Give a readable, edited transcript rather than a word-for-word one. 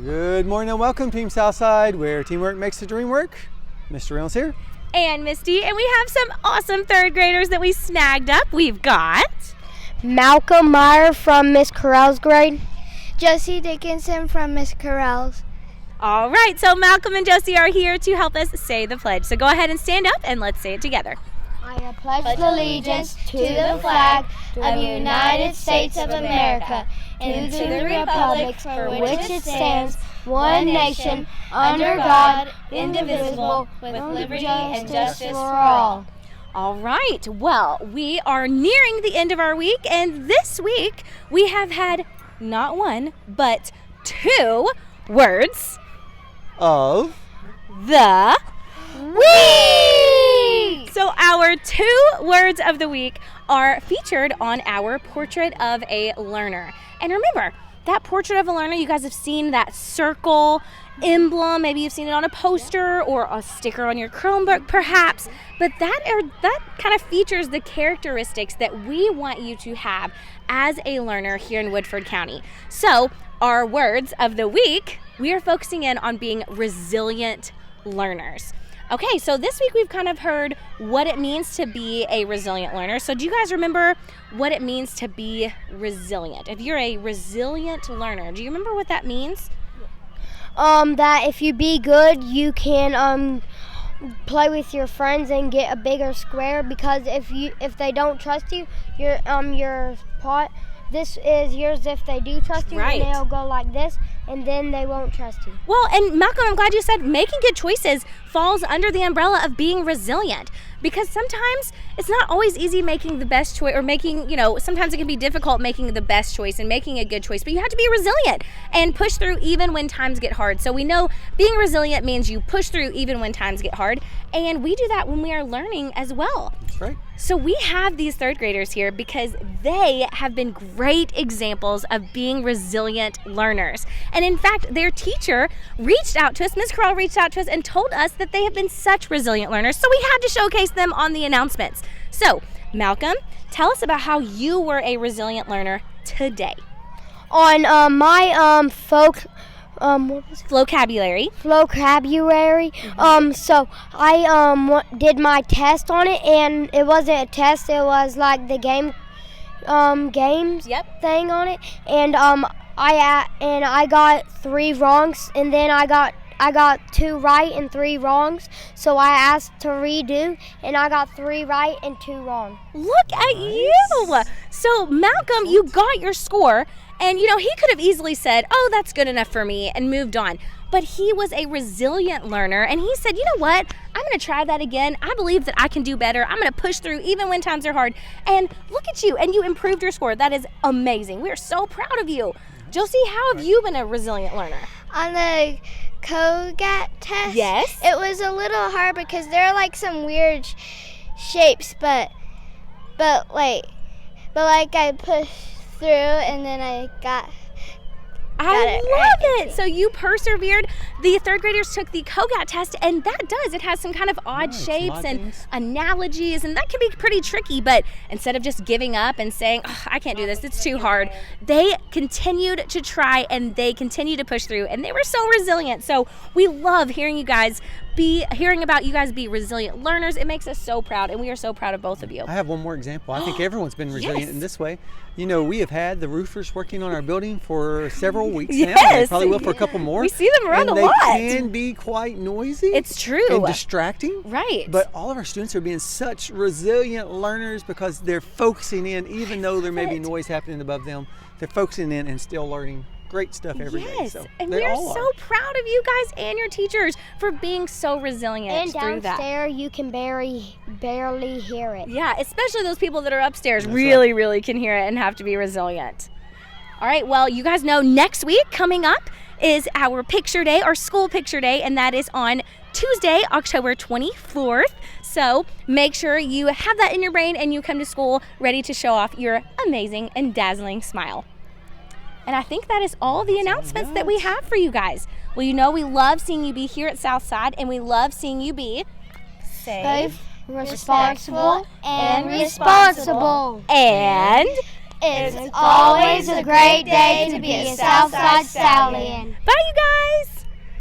Good morning and welcome, Team Southside, where teamwork makes the dream work. Mr. Reynolds here. And Misty, and we have some awesome third graders that we snagged up. We've got Malcolm Meyer from Miss Carell's grade. Josie Dickinson from Miss Carell's. All right, so Malcolm and Josie are here to help us say the pledge. So go ahead and stand up and let's say it together. I pledge allegiance to the flag of the United States of America and to the republic for which it stands, one nation, under God, indivisible, with liberty and justice for all. All right, well, we are nearing the end of our week, and this week we have had not one, but two words Of the week. So our two words of the week are featured on our Portrait of a Learner. And remember, that Portrait of a Learner, you guys have seen that circle emblem. Maybe you've seen it on a poster or a sticker on your Chromebook perhaps. But that kind of features the characteristics that we want you to have as a learner here in Woodford County. So our words of the week, we are focusing in on being resilient learners. Okay, so this week we've kind of heard what it means to be a resilient learner. So do you guys remember what it means to be resilient? If you're a resilient learner, do you remember what that means? That if you be good, you can play with your friends and get a bigger square, because if they don't trust you, your pot, this is yours. If they do trust you, Right. then they'll go like this, and then they won't trust you. Well, and Malcolm, I'm glad you said making good choices falls under the umbrella of being resilient, because sometimes it's not always easy making the best choice, or making, sometimes it can be difficult making the best choice and making a good choice, but you have to be resilient and push through even when times get hard. So we know being resilient means you push through even when times get hard, and we do that when we are learning as well. That's right. So we have these third graders here because they have been great examples of being resilient learners. And in fact, their teacher reached out to us, Ms. Carell reached out to us and told us that they have been such resilient learners. So we had to showcase them on the announcements. So Malcolm, tell us about how you were a resilient learner today. On my Vocabulary. vocabulary. So I did my test on it, and it wasn't a test. It was like the games Yep. thing on it, and I got 3 wrongs, and then I got 2 right and 3 wrongs. So I asked to redo, and I got 3 right and 2 wrong. Look at you. So Malcolm, you got your score, and he could have easily said, oh, that's good enough for me, and moved on. But he was a resilient learner, and he said, you know what, I'm going to try that again. I believe that I can do better. I'm going to push through even when times are hard. And look at you, and you improved your score. That is amazing. We are so proud of you. Josie, how have you been a resilient learner? On the COGAT test, Yes. it was a little hard because there are like some weird shapes, but I pushed through and then I got I it love right. it. So you persevered. The third graders took the COGAT test, and it has some kind of odd Right, some shapes odd and things. analogies, and that can be pretty tricky. But instead of just giving up and saying, oh, I can't do this, it's too hard, they continued to try, and they continued to push through, and they were so resilient. So we love hearing about you guys be resilient learners. It makes us so proud, and we are so proud of both of you. I have one more example. I think everyone's been resilient Yes. in this way. We have had the roofers working on our building for several weeks now. Yes. They probably will for a couple more. We see them around and a lot. They can be quite noisy. It's true. And distracting. Right. But all of our students are being such resilient learners because they're focusing in, even though there may be noise happening above them, they're focusing in and still learning great stuff every day. Yes, So and they we are all so proud of you guys and your teachers for being so resilient And through that. downstairs, you can barely hear it. Yeah, especially those people that are upstairs That's really can hear it and have to be resilient. All right, well, you guys know next week coming up is our picture day, our school picture day, and that is on Tuesday, October 24th. So make sure you have that in your brain and you come to school ready to show off your amazing and dazzling smile. And I think that is all the announcements that we have for you guys. Well, we love seeing you be here at Southside, and we love seeing you be safe, Responsible and responsible. and It's always a great day to be a Southside Stallion. bye, you guys.